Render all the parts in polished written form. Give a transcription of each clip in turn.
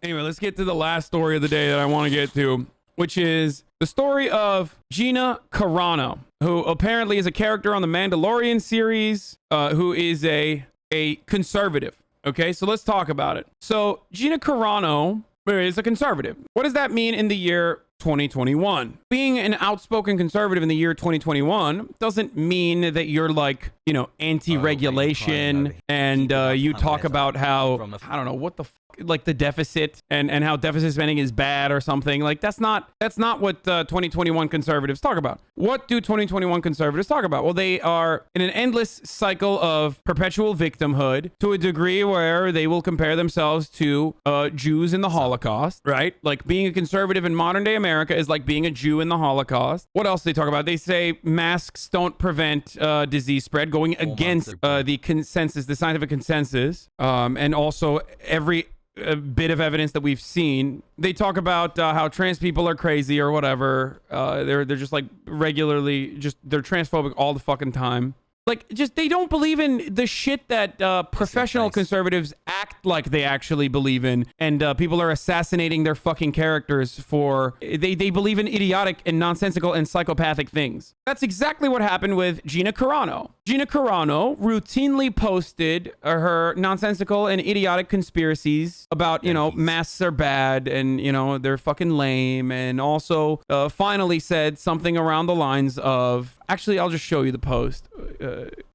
Anyway, let's get to the last story of the day that I want to get to, which is the story of Gina Carano, who apparently is a character on the Mandalorian series, who is a conservative. Okay, so let's talk about it. So Gina Carano is a conservative. What does that mean in the year 2021? Being an outspoken conservative in the year 2021 doesn't mean that you're like, you know, anti-regulation and you talk about how, I don't know, what the like the deficit and how deficit spending is bad or something. Like that's not what 2021 conservatives talk about. What do 2021 conservatives talk about? Well, they are in an endless cycle of perpetual victimhood to a degree where they will compare themselves to Jews in the Holocaust, right? Like being a conservative in modern day America is like being a Jew in the Holocaust. What else do they talk about? They say masks don't prevent disease spread, going against the consensus, the scientific consensus, and also every bit of evidence that we've seen. They talk about how trans people are crazy or whatever. They're just like regularly they're transphobic all the fucking time. Like, just they don't believe in the shit that professional conservatives act like they actually believe in, and people are assassinating their fucking characters for. They believe in idiotic and nonsensical and psychopathic things. That's exactly what happened with Gina Carano. Gina Carano routinely posted her nonsensical and idiotic conspiracies about, you know, masks are bad and, you know, they're fucking lame, and also finally said something around the lines of, actually, I'll just show you the post.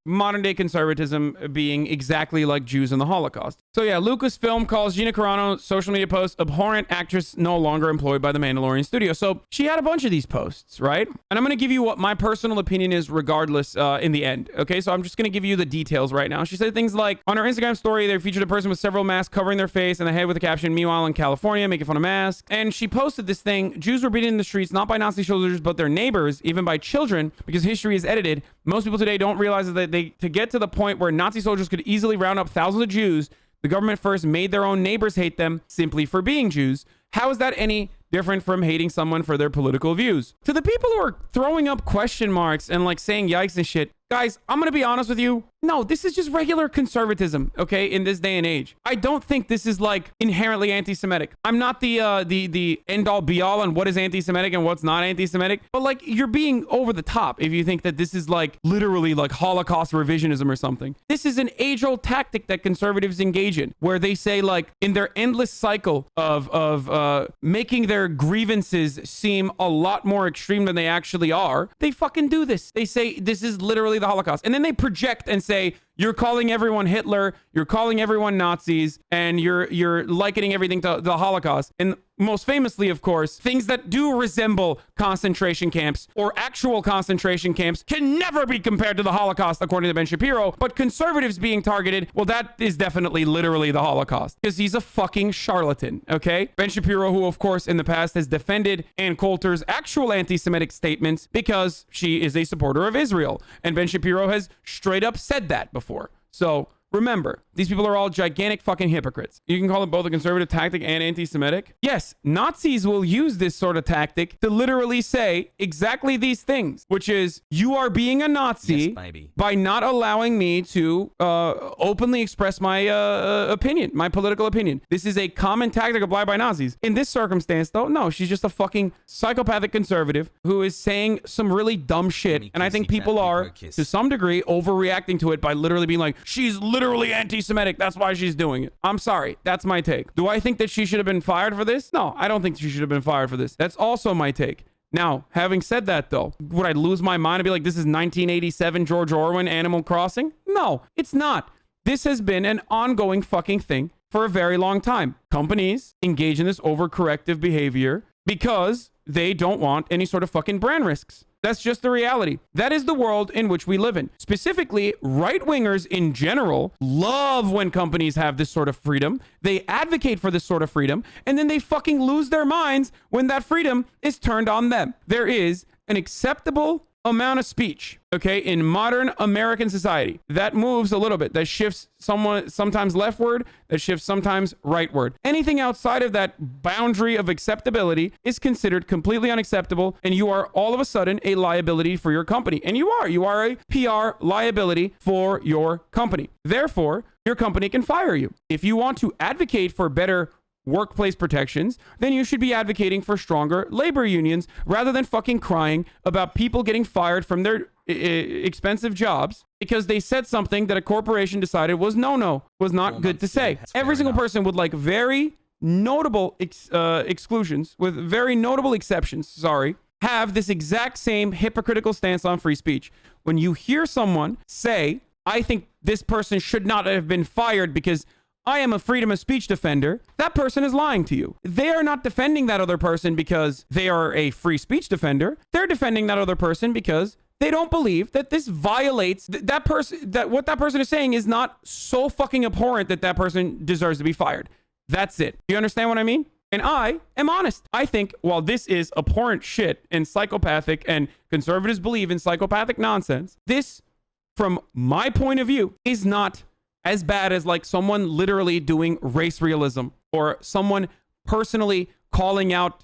Modern day conservatism being exactly like Jews in the Holocaust. So yeah, Lucasfilm calls Gina Carano's social media post abhorrent, actress no longer employed by the Mandalorian studio. So she had a bunch of these posts, right? And I'm going to give you what my personal opinion is regardless in the end. Okay, so I'm just going to give you the details right now. She said things like, on her Instagram story, they featured a person with several masks covering their face and the head with a caption, "Meanwhile in California, making fun of masks." And she posted this thing, Jews were beaten in the streets, not by Nazi soldiers, but their neighbors, even by children, because history is edited. Most people today don't realize that to get to the point where Nazi soldiers could easily round up thousands of Jews, the government first made their own neighbors hate them simply for being Jews. How is that any different from hating someone for their political views? To the people who are throwing up question marks and like saying yikes and shit, guys, I'm going to be honest with you. No, this is just regular conservatism, okay, in this day and age. I don't think this is like inherently anti-Semitic. I'm not the end-all be-all on what is anti-Semitic and what's not anti-Semitic, but like you're being over the top if you think that this is like literally like Holocaust revisionism or something. This is an age-old tactic that conservatives engage in, where they say like in their endless cycle of making their grievances seem a lot more extreme than they actually are, they fucking do this. They say this is literally the Holocaust, and then they project and say, you're calling everyone Hitler, you're calling everyone Nazis, and you're likening everything to the Holocaust. And most famously, of course, things that do resemble concentration camps or actual concentration camps can never be compared to the Holocaust, according to Ben Shapiro. But conservatives being targeted, well, that is definitely literally the Holocaust, because he's a fucking charlatan, okay? Ben Shapiro, who, of course, in the past has defended Ann Coulter's actual anti-Semitic statements because she is a supporter of Israel. And Ben Shapiro has straight up said that before. So remember, these people are all gigantic fucking hypocrites. You can call them both a conservative tactic and anti-Semitic. Yes, Nazis will use this sort of tactic to literally say exactly these things, which is, you are being a Nazi by not allowing me to openly express my opinion, my political opinion. This is a common tactic applied by Nazis. In this circumstance, though, no, she's just a fucking psychopathic conservative who is saying some really dumb shit. And I think people are, to some degree, overreacting to it by literally being like, she's literally anti-Semitic, that's why she's doing it. I'm sorry, that's my take. Do I think that she should have been fired for this? No, I don't think she should have been fired for this. That's also my take. Now, having said that, though, would I lose my mind and be like, this is 1987 George Orwell, Animal Crossing? No, it's not. This has been an ongoing fucking thing for a very long time. Companies engage in this overcorrective behavior because they don't want any sort of fucking brand risks. That's just the reality. That is the world in which we live in. Specifically, right-wingers in general love when companies have this sort of freedom. They advocate for this sort of freedom, and then they fucking lose their minds when that freedom is turned on them. There is an acceptable amount of speech, okay, in modern American society that moves a little bit, that shifts sometimes leftward, that shifts sometimes rightward. Anything outside of that boundary of acceptability is considered completely unacceptable, and you are all of a sudden a liability for your company. And you are a PR liability for your company. Therefore, your company can fire you. If you want to advocate for better workplace protections, then you should be advocating for stronger labor unions rather than fucking crying about people getting fired from their expensive jobs because they said something that a corporation decided was not good to say. Every single person with like very notable exclusions, with very notable exceptions, have this exact same hypocritical stance on free speech. When you hear someone say, I think this person should not have been fired because I am a freedom of speech defender, that person is lying to you. They are not defending that other person because they are a free speech defender. They're defending that other person because they don't believe that this violates that person, that what that person is saying is not so fucking abhorrent that that person deserves to be fired. That's it. You understand what I mean? And I am honest. I think while this is abhorrent shit and psychopathic and conservatives believe in psychopathic nonsense, this, from my point of view, is not as bad as like someone literally doing race realism or someone personally calling out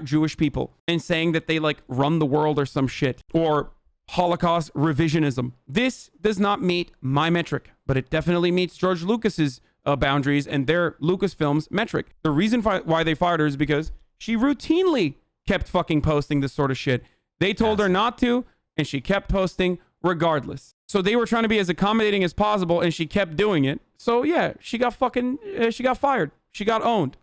Jewish people and saying that they like run the world or some shit, or Holocaust revisionism. This does not meet my metric, but it definitely meets George Lucas's boundaries and their Lucasfilm's metric. The reason why they fired her is because she routinely kept fucking posting this sort of shit. They told her not to, and she kept posting regardless. So they were trying to be as accommodating as possible, and she kept doing it. So yeah, she got fired. She got owned.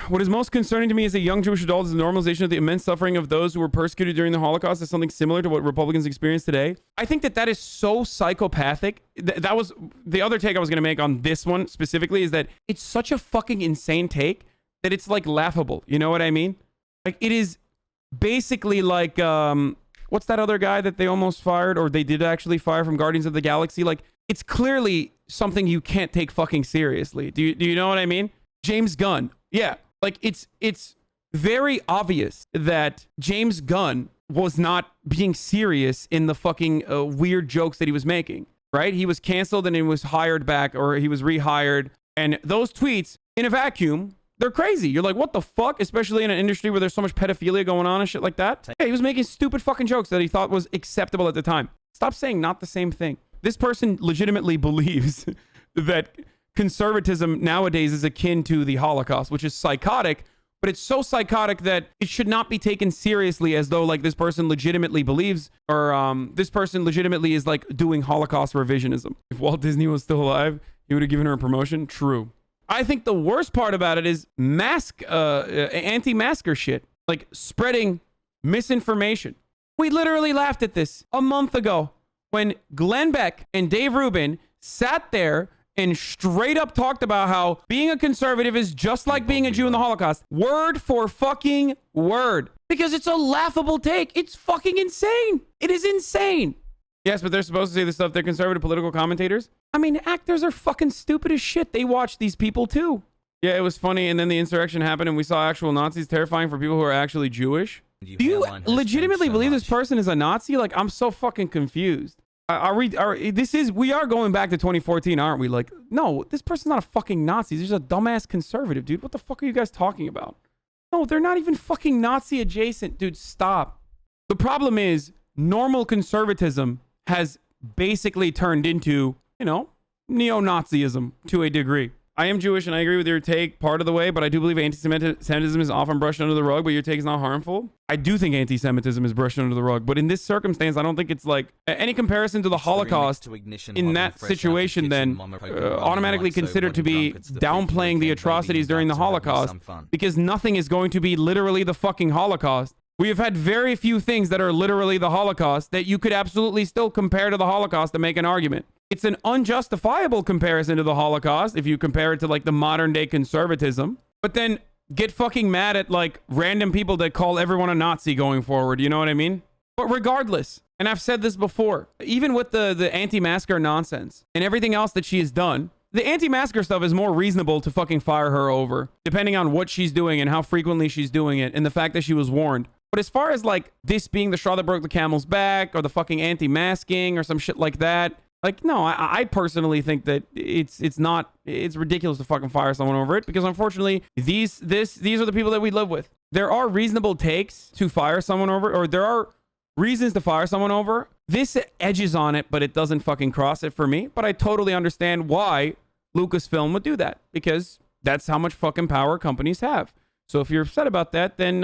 What is most concerning to me as a young Jewish adult is the normalization of the immense suffering of those who were persecuted during the Holocaust as something similar to what Republicans experience today. I think that is so psychopathic. That was the other take I was going to make on this one specifically, is that it's such a fucking insane take that it's like laughable. You know what I mean? Like, it is basically like, what's that other guy that they almost fired, or they did actually fire, from Guardians of the Galaxy? Like, it's clearly something you can't take fucking seriously. Do you know what I mean? James Gunn. Yeah. Like, it's very obvious that James Gunn was not being serious in the fucking weird jokes that he was making, right? He was canceled and he was hired back, or he was rehired. And those tweets in a vacuum, they're crazy. You're like, what the fuck? Especially in an industry where there's so much pedophilia going on and shit like that. Yeah, he was making stupid fucking jokes that he thought was acceptable at the time. Stop saying not the same thing. This person legitimately believes that conservatism nowadays is akin to the Holocaust, which is psychotic, but it's so psychotic that it should not be taken seriously, as though like this person legitimately believes, or this person legitimately is like doing Holocaust revisionism. If Walt Disney was still alive, he would have given her a promotion. True. I think the worst part about it is anti-masker shit, like spreading misinformation. We literally laughed at this a month ago when Glenn Beck and Dave Rubin sat there and straight up talked about how being a conservative is just like being a Jew in the Holocaust. Word for fucking word. Because it's a laughable take. It's fucking insane. It is insane. Yes, but they're supposed to say this stuff. They're conservative political commentators. I mean, actors are fucking stupid as shit. They watch these people too. Yeah, it was funny. And then the insurrection happened and we saw actual Nazis. Terrifying for people who are actually Jewish. Do you legitimately believe this person is a Nazi? Like, I'm so fucking confused. We are going back to 2014, aren't we? Like, no, this person's not a fucking Nazi. He's just a dumbass conservative, dude. What the fuck are you guys talking about? No, they're not even fucking Nazi adjacent, dude. Stop. The problem is normal conservatism has basically turned into, you know, neo-Nazism to a degree. I am Jewish and I agree with your take part of the way, but I do believe anti-Semitism is often brushed under the rug, but your take is not harmful. I do think anti-Semitism is brushed under the rug, but in this circumstance, I don't think it's like any comparison to the Holocaust in that situation then automatically considered to be downplaying the atrocities during the Holocaust, because nothing is going to be literally the fucking Holocaust. We have had very few things that are literally the Holocaust that you could absolutely still compare to the Holocaust to make an argument. It's an unjustifiable comparison to the Holocaust if you compare it to like the modern day conservatism, but then get fucking mad at like random people that call everyone a Nazi going forward. You know what I mean? But regardless, and I've said this before, even with the anti-masker nonsense and everything else that she has done, the anti-masker stuff is more reasonable to fucking fire her over, depending on what she's doing and how frequently she's doing it and the fact that she was warned. But as far as like this being the straw that broke the camel's back or the fucking anti-masking or some shit like that, like, no, I personally think that it's ridiculous to fucking fire someone over it, because unfortunately these are the people that we live with. There are reasonable takes to fire someone over, or there are reasons to fire someone over. This edges on it, but it doesn't fucking cross it for me. But I totally understand why Lucasfilm would do that, because That's how much fucking power companies have. So if you're upset about that, then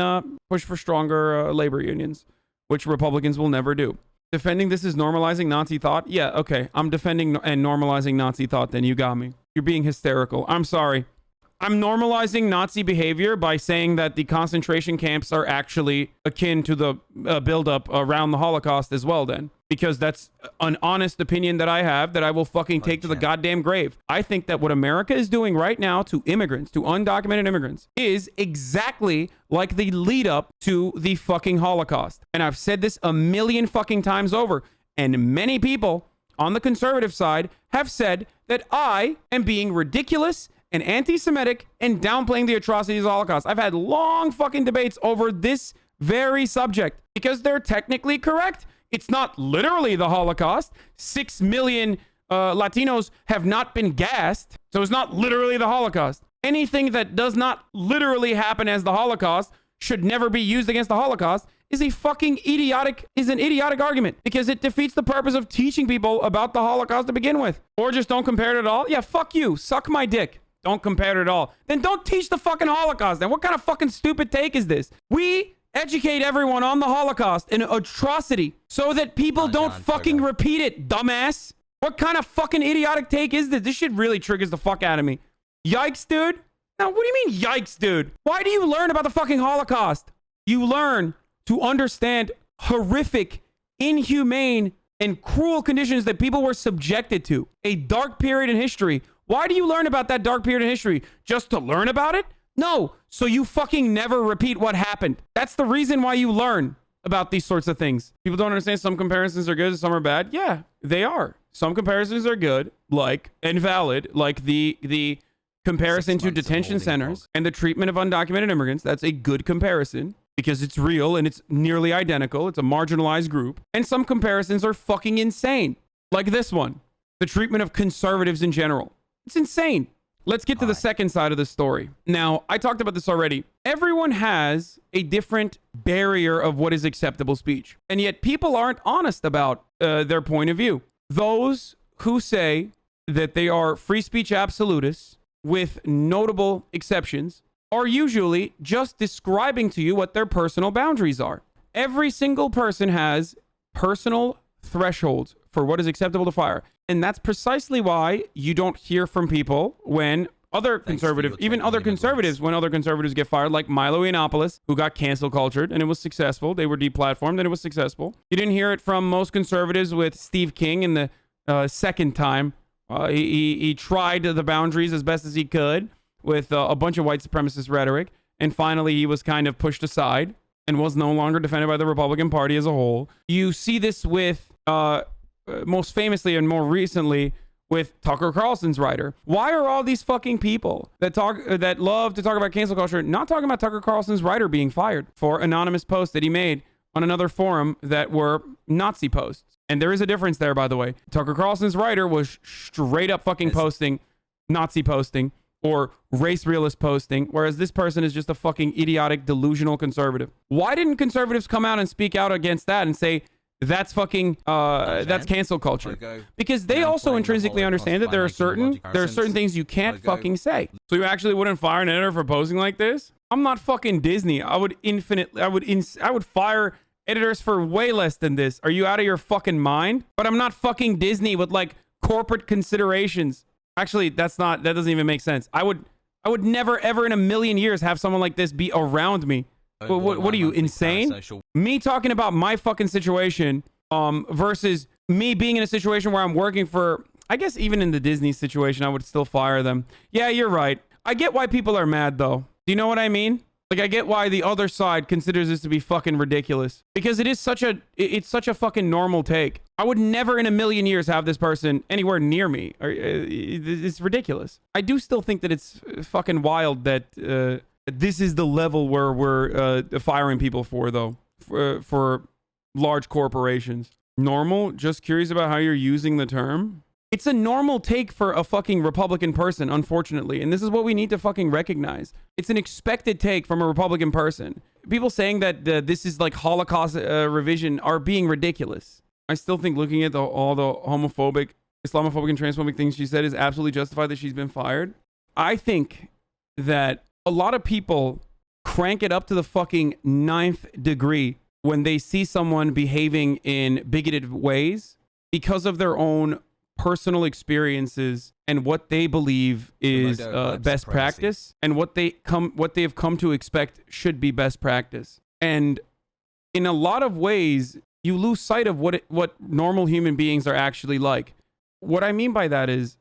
push for stronger labor unions, which Republicans will never do. Defending this is normalizing Nazi thought? Yeah, okay. I'm defending and normalizing Nazi thought, then you got me. You're being hysterical. I'm sorry. I'm normalizing Nazi behavior by saying that the concentration camps are actually akin to the buildup around the Holocaust as well, then. Because that's an honest opinion that I have that I will fucking take to the goddamn grave. I think that what America is doing right now to immigrants, to undocumented immigrants, is exactly like the lead up to the fucking Holocaust. And I've said this a million fucking times over. And many people on the conservative side have said that I am being ridiculous and anti-Semitic and downplaying the atrocities of the Holocaust. I've had long fucking debates over this very subject because they're technically correct. It's not literally the Holocaust. 6 million Latinos have not been gassed, so it's not literally the Holocaust. Anything that does not literally happen as the Holocaust should never be used against the Holocaust is an idiotic argument because it defeats the purpose of teaching people about the Holocaust to begin with. Or just don't compare it at all. Yeah, fuck you. Suck my dick. Don't compare it at all. Then don't teach the fucking Holocaust. Then what kind of fucking stupid take is this? We educate everyone on the Holocaust, an atrocity, so that people don't fucking repeat it, dumbass. What kind of fucking idiotic take is this? This shit really triggers the fuck out of me. Yikes, dude. Now, what do you mean, yikes, dude? Why do you learn about the fucking Holocaust? You learn to understand horrific, inhumane, and cruel conditions that people were subjected to. A dark period in history. Why do you learn about that dark period in history? Just to learn about it? No, so you fucking never repeat what happened. That's the reason why you learn about these sorts of things. People don't understand some comparisons are good and some are bad. Yeah, they are. Some comparisons are good, like, and valid, like the comparison to detention centers and the treatment of undocumented immigrants. That's a good comparison because it's real and it's nearly identical. It's a marginalized group. And some comparisons are fucking insane, like this one, the treatment of conservatives in general. It's insane. Let's get to the second side of the story. Now, I talked about this already. Everyone has a different barrier of what is acceptable speech. And yet people aren't honest about their point of view. Those who say that they are free speech absolutists with notable exceptions are usually just describing to you what their personal boundaries are. Every single person has personal thresholds for what is acceptable to fire. And that's precisely why you don't hear from people when other conservatives, even other conservatives, when other conservatives get fired, like Milo Yiannopoulos, who got cancel cultured and it was successful. They were deplatformed and it was successful. You didn't hear it from most conservatives with Steve King in the second time. He tried the boundaries as best as he could with a bunch of white supremacist rhetoric. And finally, he was kind of pushed aside and was no longer defended by the Republican Party as a whole. You see this with... most famously and more recently with Tucker Carlson's writer. Why are all these fucking people that love to talk about cancel culture not talking about Tucker Carlson's writer being fired for anonymous posts that he made on another forum that were Nazi posts? And there is a difference there, by the way. Tucker Carlson's writer was straight up fucking posting Nazi posting or race realist posting, whereas this person is just a fucking idiotic, delusional conservative. Why didn't conservatives come out and speak out against that and say, that's fucking that's cancel culture? Because they also intrinsically understand that there are certain things you can't fucking say. So you actually wouldn't fire an editor for posing like this? I'm not fucking Disney. I would fire editors for way less than this. Are you out of your fucking mind? But I'm not fucking Disney with like corporate considerations. Actually, that doesn't even make sense. I would never ever in a million years have someone like this be around me. What are you, insane? Me talking about my fucking situation versus me being in a situation where I'm working for, I guess even in the Disney situation, I would still fire them. Yeah, you're right. I get why people are mad, though. Do you know what I mean? Like, I get why the other side considers this to be fucking ridiculous. Because it's such a fucking normal take. I would never in a million years have this person anywhere near me. It's ridiculous. I do still think that it's fucking wild that... this is the level where we're firing people for, though, for large corporations. Normal? Just curious about how you're using the term? It's a normal take for a fucking Republican person, unfortunately. And this is what we need to fucking recognize. It's an expected take from a Republican person. People saying that this is like Holocaust revision are being ridiculous. I still think looking at all the homophobic, Islamophobic, and transphobic things she said is absolutely justified that she's been fired. I think that a lot of people crank it up to the fucking 9th degree when they see someone behaving in bigoted ways because of their own personal experiences and what they believe is best practice and what they have come to expect should be best practice. And in a lot of ways, you lose sight of what normal human beings are actually like. What I mean by that is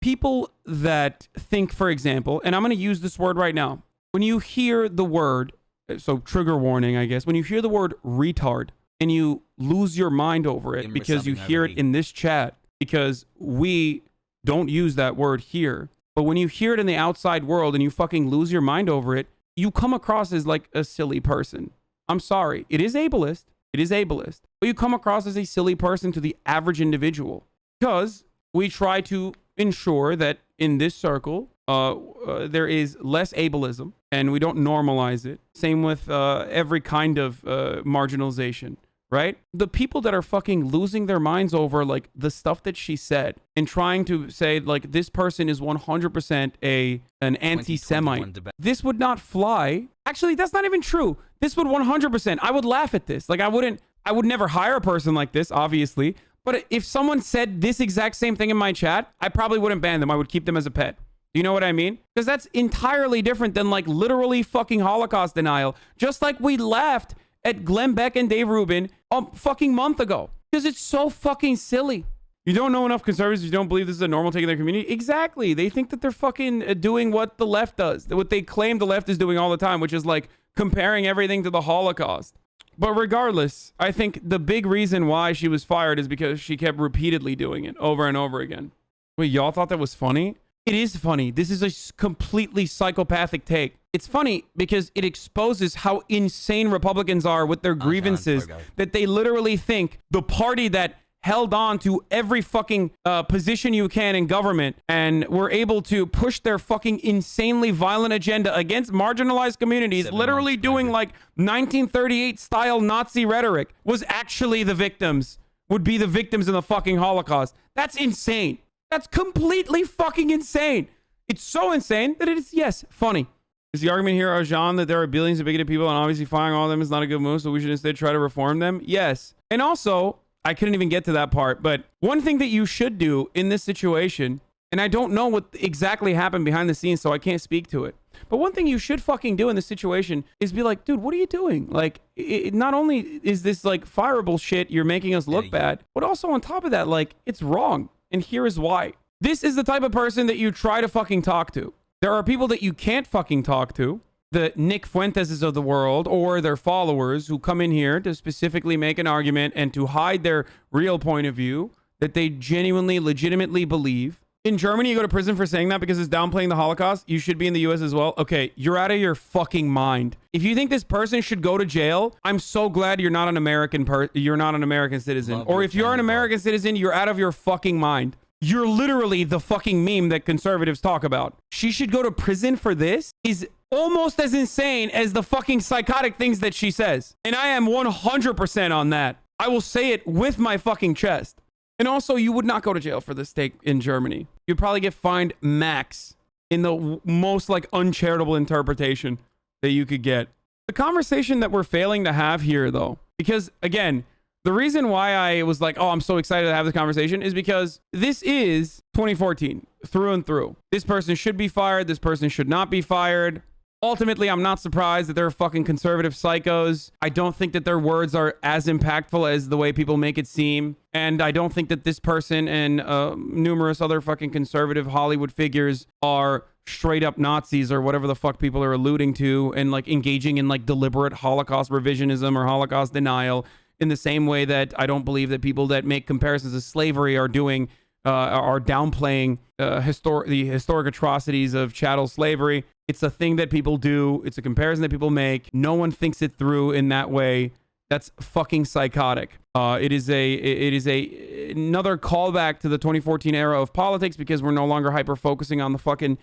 people that think, for example, and I'm going to use this word right now. When you hear the word, so trigger warning, I guess, when you hear the word retard and you lose your mind over it because you hear it in this chat, because we don't use that word here. But when you hear it in the outside world and you fucking lose your mind over it, you come across as like a silly person. I'm sorry. It is ableist. It is ableist. But you come across as a silly person to the average individual because we try to ensure that in this circle, there is less ableism and we don't normalize it. Same with every kind of marginalization. Right? The people that are fucking losing their minds over like the stuff that she said and trying to say like this person is 100% an anti-Semite. This would not fly. Actually, that's not even true. This would 100%. I would laugh at this. Like I would never hire a person like this, obviously. But if someone said this exact same thing in my chat, I probably wouldn't ban them. I would keep them as a pet. You know what I mean? Because that's entirely different than like literally fucking Holocaust denial. Just like we laughed at Glenn Beck and Dave Rubin a fucking month ago. Because it's so fucking silly. You don't know enough conservatives. You don't believe this is a normal take in their community. Exactly. They think that they're fucking doing what the left does. What they claim the left is doing all the time, which is like comparing everything to the Holocaust. But regardless, I think the big reason why she was fired is because she kept repeatedly doing it over and over again. Wait, y'all thought that was funny? It is funny. This is a completely psychopathic take. It's funny because it exposes how insane Republicans are with their grievances, that they literally think the party that held on to every fucking position you can in government and were able to push their fucking insanely violent agenda against marginalized communities, literally doing like 1938 style Nazi rhetoric, was actually the victims, would be the victims in the fucking Holocaust. That's insane. That's completely fucking insane. It's so insane that it is, yes, funny. Is the argument here, Arjan, that there are billions of bigoted people and obviously firing all of them is not a good move, so we should instead try to reform them? Yes. And also, I couldn't even get to that part, but one thing that you should do in this situation, and I don't know what exactly happened behind the scenes, so I can't speak to it, but one thing you should fucking do in this situation is be like, dude, what are you doing? Like, not only is this like fireable shit, you're making us look bad, but also on top of that, like, it's wrong. And here is why. This is the type of person that you try to fucking talk to. There are people that you can't fucking talk to, the Nick Fuenteses of the world or their followers who come in here to specifically make an argument and to hide their real point of view that they genuinely, legitimately believe. In Germany, you go to prison for saying that because it's downplaying the Holocaust. You should be in the US as well. Okay, you're out of your fucking mind. If you think this person should go to jail, I'm so glad you're not an American citizen. Or if you're an American citizen, you're out of your fucking mind. You're literally the fucking meme that conservatives talk about. She should go to prison for this is almost as insane as the fucking psychotic things that she says. And I am 100% on that. I will say it with my fucking chest. And also, you would not go to jail for this take in Germany. You'd probably get fined max in the most like uncharitable interpretation that you could get. The conversation that we're failing to have here, though, because again, the reason why I was like, oh, I'm so excited to have this conversation is because this is 2014 through and through. This person should be fired. This person should not be fired. Ultimately, I'm not surprised that they're fucking conservative psychos. I don't think that their words are as impactful as the way people make it seem. And I don't think that this person and numerous other fucking conservative Hollywood figures are straight up Nazis or whatever the fuck people are alluding to and like engaging in like deliberate Holocaust revisionism or Holocaust denial. In the same way that I don't believe that people that make comparisons to slavery are doing, are downplaying the historic atrocities of chattel slavery. It's a thing that people do. It's a comparison that people make. No one thinks it through in that way. That's fucking psychotic. It is another callback to the 2014 era of politics because we're no longer hyper focusing on the fucking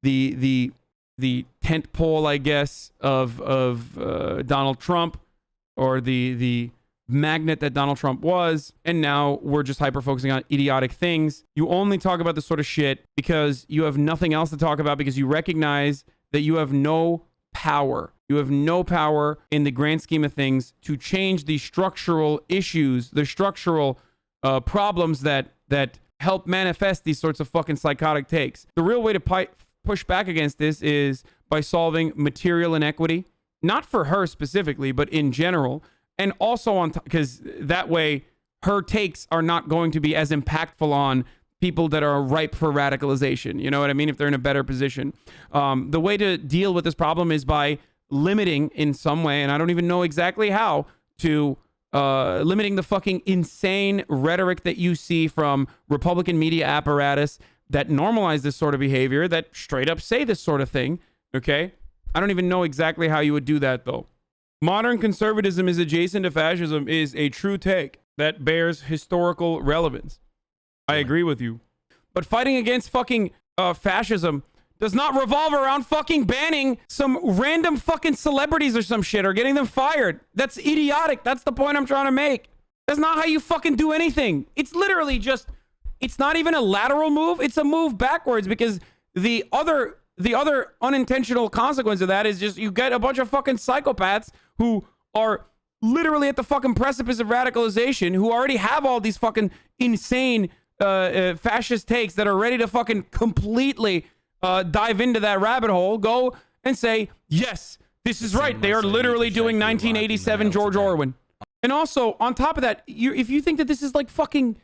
the tent pole, I guess, of Donald Trump. Or the magnet that Donald Trump was, and now we're just hyper-focusing on idiotic things. You only talk about this sort of shit because you have nothing else to talk about, because you recognize that you have no power. You have no power in the grand scheme of things to change the structural issues, the structural problems that help manifest these sorts of fucking psychotic takes. The real way to push back against this is by solving material inequity, not for her specifically, but in general. And also on, because that way her takes are not going to be as impactful on people that are ripe for radicalization. You know what I mean? If they're in a better position. The way to deal with this problem is by limiting in some way, and I don't even know exactly how, to limiting the fucking insane rhetoric that you see from Republican media apparatus that normalize this sort of behavior, that straight up say this sort of thing. Okay? I don't even know exactly how you would do that, though. Modern conservatism is adjacent to fascism is a true take that bears historical relevance. I agree with you. But fighting against fucking fascism does not revolve around fucking banning some random fucking celebrities or some shit or getting them fired. That's idiotic. That's the point I'm trying to make. That's not how you fucking do anything. It's literally just, it's not even a lateral move. It's a move backwards, because the other unintentional consequence of that is just you get a bunch of fucking psychopaths who are literally at the fucking precipice of radicalization, who already have all these fucking insane fascist takes that are ready to fucking completely dive into that rabbit hole, go and say, yes, this is right. They are literally doing 1987 George Orwell. And also, on top of that, if you think that this is like fucking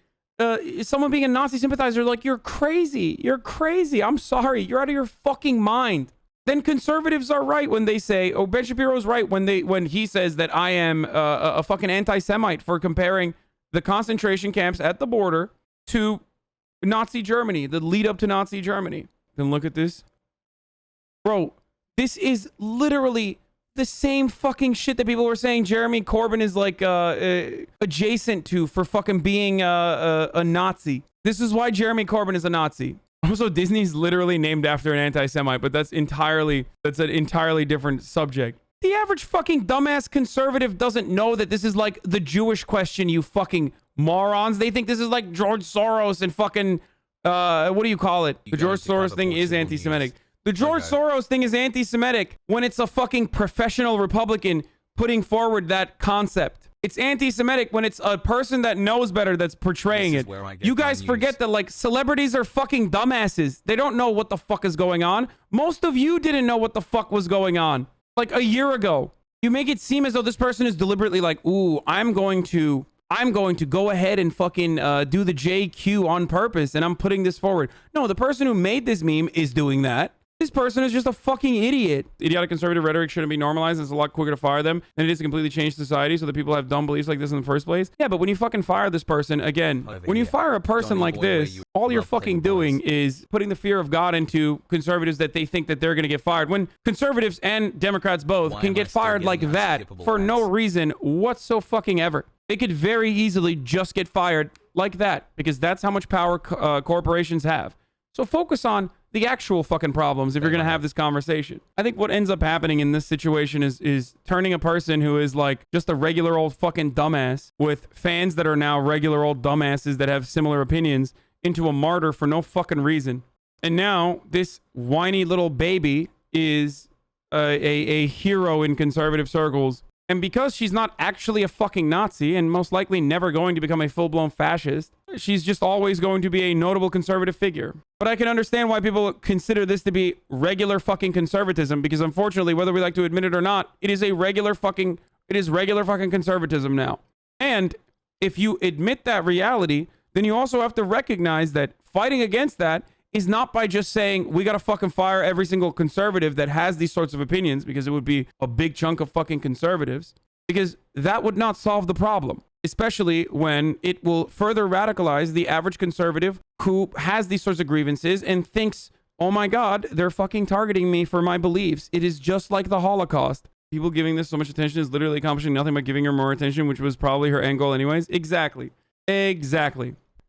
someone being a Nazi sympathizer, like, you're crazy. You're crazy. I'm sorry. You're out of your fucking mind. Then conservatives are right when they say, oh, Ben Shapiro's right when he says that I am a fucking anti-Semite for comparing the concentration camps at the border to Nazi Germany, the lead up to Nazi Germany. Then look at this. Bro, this is literally the same fucking shit that people were saying Jeremy Corbyn is like adjacent to for fucking being a Nazi. This is why Jeremy Corbyn is a Nazi. Also, Disney's literally named after an anti-Semite, but that's an entirely different subject. The average fucking dumbass conservative doesn't know that this is like the Jewish question, you fucking morons. They think this is like George Soros and fucking what do you call it? The George Soros thing is anti-Semitic. The George Soros thing is anti-Semitic when it's a fucking professional Republican putting forward that concept. It's anti-Semitic when it's a person that knows better that's portraying it. You guys forget that, like, celebrities are fucking dumbasses. They don't know what the fuck is going on. Most of you didn't know what the fuck was going on like a year ago. You make it seem as though this person is deliberately like, ooh, I'm going to go ahead and fucking do the JQ on purpose, and I'm putting this forward. No, the person who made this meme is doing that. This person is just a fucking idiot. Idiotic conservative rhetoric shouldn't be normalized. It's a lot quicker to fire them than it is to completely change society so that people have dumb beliefs like this in the first place. Yeah, but when you fucking fire this person, again, when you fire a person like this, all you're fucking doing is putting the fear of God into conservatives that they think that they're going to get fired. When conservatives and Democrats both can get fired like that for no reason whatsoever. They could very easily just get fired like that, because that's how much power corporations have. So focus on the actual fucking problems if you're going to have this conversation. I think what ends up happening in this situation is turning a person who is like just a regular old fucking dumbass with fans that are now regular old dumbasses that have similar opinions into a martyr for no fucking reason. And now this whiny little baby is a hero in conservative circles. And because she's not actually a fucking Nazi and most likely never going to become a full-blown fascist, she's just always going to be a notable conservative figure. But I can understand why people consider this to be regular fucking conservatism, because unfortunately, whether we like to admit it or not, it is regular fucking conservatism now. And if you admit that reality, then you also have to recognize that fighting against that is not by just saying we gotta fucking fire every single conservative that has these sorts of opinions, because it would be a big chunk of fucking conservatives, because that would not solve the problem, especially when it will further radicalize the average conservative who has these sorts of grievances and thinks, oh my God, they're fucking targeting me for my beliefs. It is just like the Holocaust. People giving this so much attention is literally accomplishing nothing but giving her more attention, which was probably her end goal anyways. Exactly.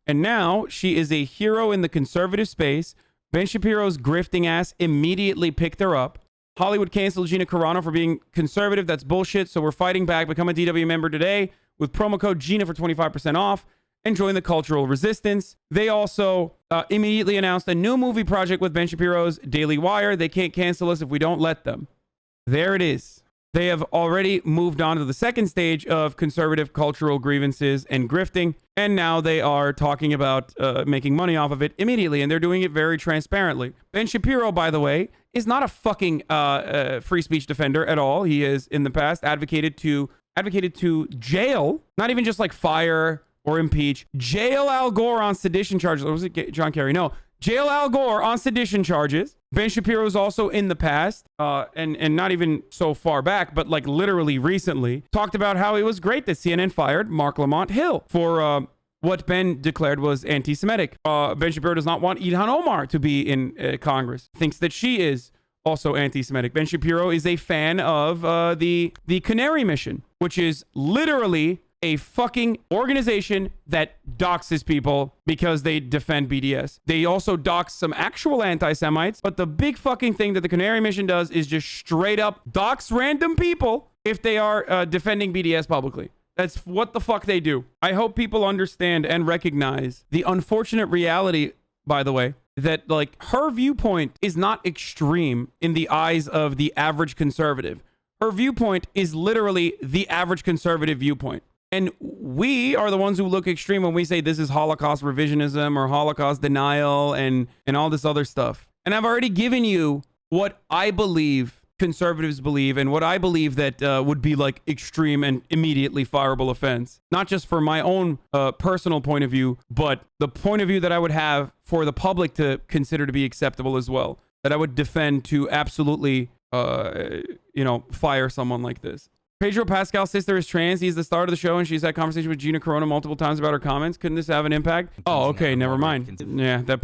And now she is a hero in the conservative space. Ben Shapiro's grifting ass immediately picked her up. Hollywood canceled Gina Carano for being conservative. That's bullshit. So we're fighting back. Become a DW member today. with promo code Gina for 25% off and join the cultural resistance. They also immediately announced a new movie project with Ben Shapiro's Daily Wire. They can't cancel us if we don't let them. There it is. They have already moved on to the second stage of conservative cultural grievances and grifting, and now they are talking about making money off of it immediately, and they're doing it very transparently. Ben Shapiro, by the way, is not a fucking free speech defender at all. He has, in the past, advocated to jail, not even just like fire or impeach, jail Al Gore on sedition charges. Or was it John Kerry? No. Jail Al Gore on sedition charges. Ben Shapiro is also in the past, and not even so far back, but like literally recently, talked about how it was great that CNN fired Mark Lamont Hill for what Ben declared was anti-Semitic. Ben Shapiro does not want Ilhan Omar to be in Congress. Thinks that she is also anti-Semitic. Ben Shapiro is a fan of the Canary Mission, which is literally a fucking organization that doxes people because they defend BDS. They also dox some actual anti-Semites, but the big fucking thing that the Canary Mission does is just straight up dox random people if they are defending BDS publicly. That's what the fuck they do. I hope people understand and recognize the unfortunate reality, by the way, that like her viewpoint is not extreme in the eyes of the average conservative. Her viewpoint is literally the average conservative viewpoint. And we are the ones who look extreme when we say this is Holocaust revisionism or Holocaust denial and all this other stuff. And I've already given you what I believe conservatives believe and what I believe that would be like extreme and immediately fireable offense. Not just for my own personal point of view, but the point of view that I would have for the public to consider to be acceptable as well. That I would defend to absolutely, fire someone like this. Pedro Pascal's sister is trans. He's the star of the show, and she's had conversation with Gina Carano multiple times about her comments. Couldn't this have an impact? Oh, okay, never mind. Yeah, that's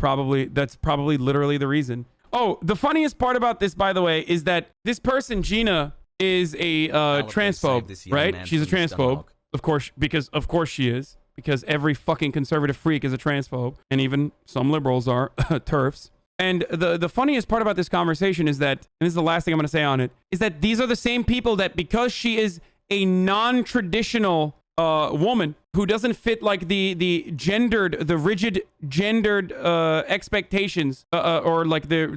probably literally the reason. Oh, the funniest part about this, by the way, is that this person, Gina, is a transphobe, right? She's a transphobe, of course, because of course she is, because every fucking conservative freak is a transphobe, and even some liberals are TERFs. And the funniest part about this conversation is that, and this is the last thing I'm going to say on it, is that these are the same people that because she is a non-traditional woman who doesn't fit like the rigid gendered expectations or like the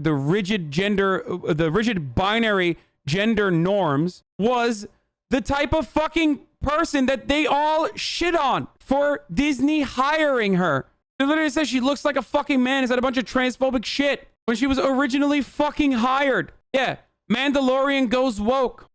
rigid binary gender norms, was the type of fucking person that they all shit on for Disney hiring her. It literally says she looks like a fucking man. Is that a bunch of transphobic shit when she was originally fucking hired? Yeah, Mandalorian goes woke.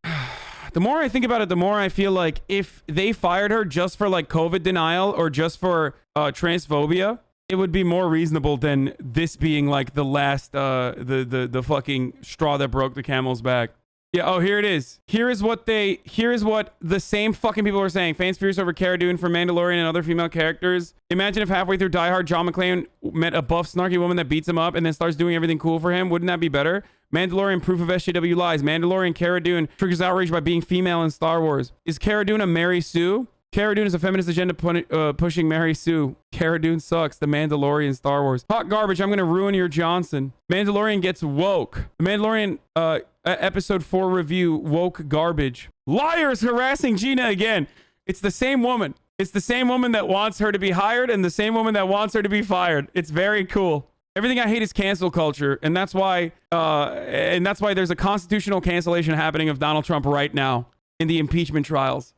The more I think about it, the more I feel like if they fired her just for like COVID denial or just for transphobia, it would be more reasonable than this being like the last the fucking straw that broke the camel's back. Yeah, oh, here it is. Here is what the same fucking people were saying. Fans furious over Cara Dune for Mandalorian and other female characters. Imagine if halfway through Die Hard, John McClane met a buff, snarky woman that beats him up and then starts doing everything cool for him. Wouldn't that be better? Mandalorian, proof of SJW lies. Mandalorian, Cara Dune triggers outrage by being female in Star Wars. Is Cara Dune a Mary Sue? Cara Dune is a feminist agenda pushing Mary Sue. Cara Dune sucks. The Mandalorian, Star Wars. Hot garbage. I'm going to ruin your Johnson. Mandalorian gets woke. The Mandalorian episode 4 review, woke garbage. Liars harassing Gina again. It's the same woman. It's the same woman that wants her to be hired and the same woman that wants her to be fired. It's very cool. Everything I hate is cancel culture, and that's why there's a constitutional cancellation happening of Donald Trump right now in the impeachment trials.